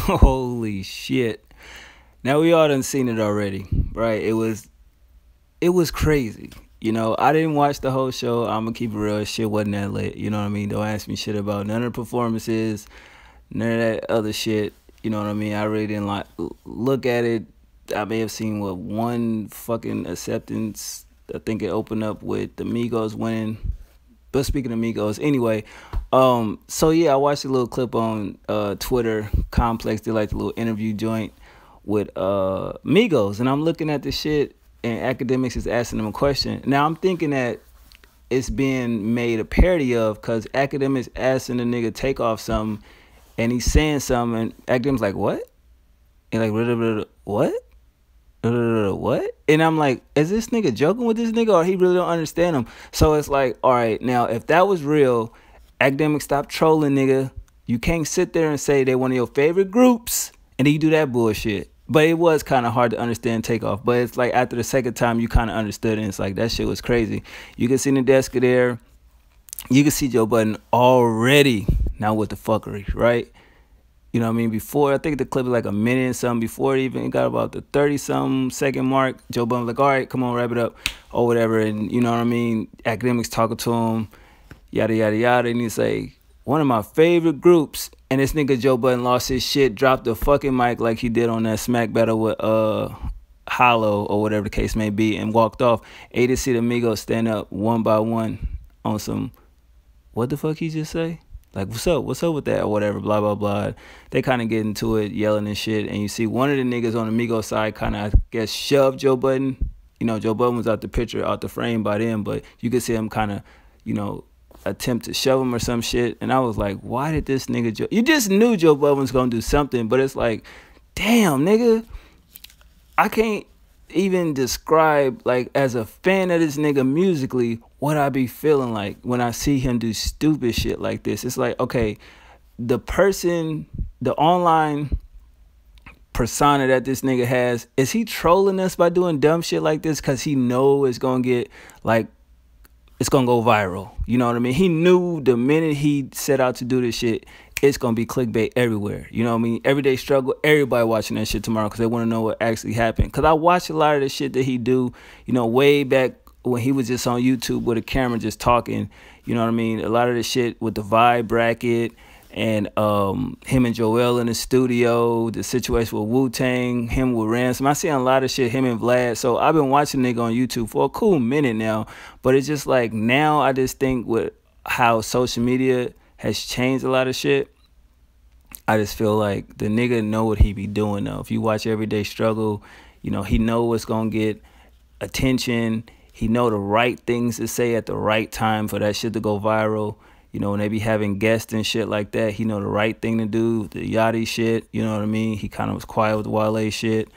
Holy shit. Now we all done seen it already, right? It was crazy. I didn't watch the whole show. I'm gonna keep it real. Shit wasn't that lit. You know what I mean? Don't ask me shit about none of the performances, none of that other shit. You know what I mean? I really didn't like look at it. I may have seen what one fucking acceptance. I think it opened up with the Migos winning. But speaking of Migos, anyway, so yeah, I watched a little clip on Twitter. Complex did like the little interview joint with Migos, and I'm looking at the shit, and academics is asking them a question. Now I'm thinking that it's being made a parody of, because academics asking the nigga take off something, and he's saying something, and academics like what? And like what? What? And I'm like, is this nigga joking with this nigga, or he really don't understand him? So it's like, all right, now if that was real, academics, stop trolling, nigga. You can't sit there and say they one of your favorite groups and then you do that bullshit. But it was kind of hard to understand Takeoff. But it's like after the second time you kind of understood it, and it's like that shit was crazy. You can see the desk there. You can see Joe Budden already now with the fuckery, right? You know what I mean? Before, I think the clip was like a minute and something. Before it even got about the 30-something second mark, Joe Budden was like, all right, come on, wrap it up, or whatever. And you know what I mean? Academics talking to him, yada, yada, yada. And he say, one of my favorite groups. And this nigga Joe Budden lost his shit, dropped the fucking mic like he did on that smack battle with Hollow, or whatever the case may be, and walked off. A to see the Migos stand up one by one on some, what the fuck he just say? Like, what's up with that, or whatever, blah, blah, blah. They kind of get into it, yelling and shit. And you see one of the niggas on the Migos side kind of, I guess, shoved Joe Budden. You know, Joe Budden was out the picture, out the frame by then, but you could see him kind of, attempt to shove him or some shit. And I was like, why did this nigga, you just knew Joe Budden was going to do something, but it's like, damn, nigga, I can't even describe, like, as a fan of this nigga musically, what I be feeling like when I see him do stupid shit like this. It's like, okay, the online persona that this nigga has, is he trolling us by doing dumb shit like this because he know it's gonna get, like, it's gonna go viral? You know what I mean? He knew the minute he set out to do this shit, it's gonna be clickbait everywhere. You know what I mean? Everyday struggle, everybody watching that shit tomorrow because they want to know what actually happened. Because I watch a lot of the shit that he do, way back when he was just on YouTube with a camera just talking. You know what I mean? A lot of the shit with the vibe bracket, and him and Joel in the studio, the situation with Wu-Tang, him with Ransom. I see a lot of shit, him and Vlad. So I've been watching nigga on YouTube for a cool minute now. But it's just like, now I just think with how social media has changed a lot of shit, I just feel like the nigga know what he be doing though. If you watch Everyday Struggle, he know what's gonna get attention. He know the right things to say at the right time for that shit to go viral. When they be having guests and shit like that, he know the right thing to do. The Yachty shit, you know what I mean? He kind of was quiet with the Wale shit.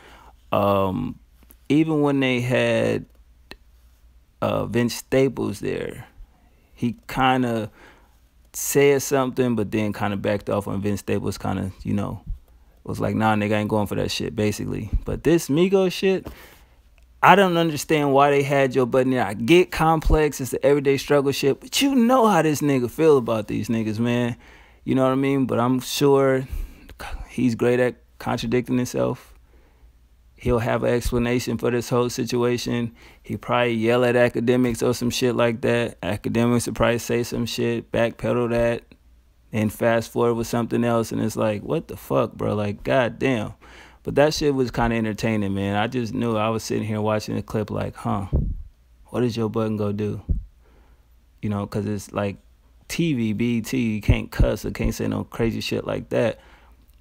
Even when they had Vince Staples there, he kind of said something, but then kind of backed off when Vince Staples kind of, was like, nah, nigga, I ain't going for that shit, basically. But this Migos shit, I don't understand why they had Joe Budden there. I get Complex, it's the everyday struggle shit, but you know how this nigga feel about these niggas, man. You know what I mean? But I'm sure he's great at contradicting himself. He'll have an explanation for this whole situation. He probably yell at academics or some shit like that. Academics will probably say some shit, backpedal that, and fast forward with something else. And it's like, what the fuck, bro? Like, goddamn. But that shit was kind of entertaining, man. I just knew. I was sitting here watching the clip like, what is Joe Budden go do? Because it's like TV, BET, you can't cuss or can't say no crazy shit like that.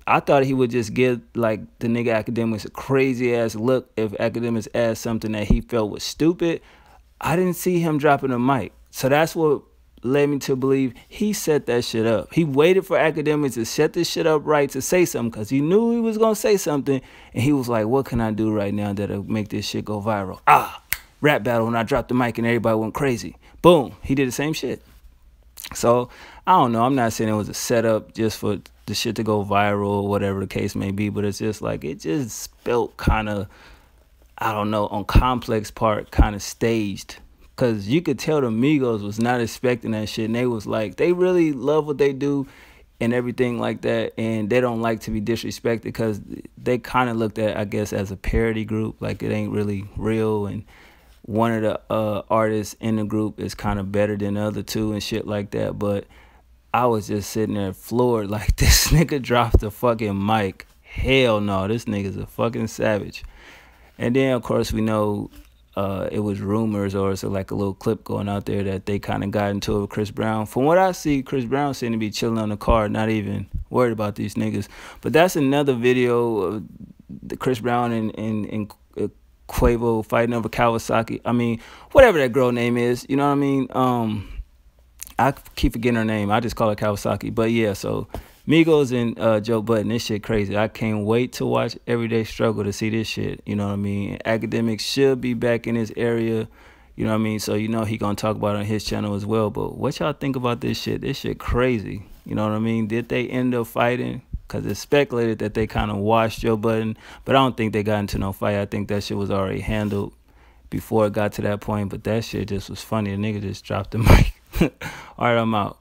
I thought he would just give, like, the nigga Academics a crazy-ass look if Academics asked something that he felt was stupid. I didn't see him dropping a mic. So that's what led me to believe he set that shit up. He waited for Academics to set this shit up right to say something, because he knew he was going to say something, and he was like, what can I do right now that'll make this shit go viral? Rap battle when I dropped the mic and everybody went crazy. Boom. He did the same shit. So, I don't know. I'm not saying it was a setup just for the shit to go viral or whatever the case may be, but it's just like, it just felt kind of, I don't know, on Complex part, kind of staged. Because you could tell the Migos was not expecting that shit. And they was like, they really love what they do. and everything like that, and they don't like to be disrespected because they kind of looked at, I guess, as a parody group, like it ain't really real, and one of the artists in the group is kind of better than the other two and shit like that. But I was just sitting there floored, like, this nigga dropped the fucking mic. Hell no, this nigga's a fucking savage. And then, of course, we know it was rumors, or it's like a little clip going out there that they kind of got into it with Chris Brown. From what I see, Chris Brown seemed to be chilling on the car, not even worried about these niggas. But that's another video of the Chris Brown and Quavo fighting over Kawasaki. I mean, whatever that girl name is, you know what I mean? I keep forgetting her name. I just call her Kawasaki. But yeah, so Migos and Joe Budden, this shit crazy. I can't wait to watch Everyday Struggle to see this shit. You know what I mean? Academics should be back in this area. You know what I mean? So you know he gonna talk about it on his channel as well. But what y'all think about this shit? This shit crazy. You know what I mean? Did they end up fighting? Because it's speculated that they kind of washed Joe Budden. But I don't think they got into no fight. I think that shit was already handled before it got to that point. But that shit just was funny. The nigga just dropped the mic. All right, I'm out.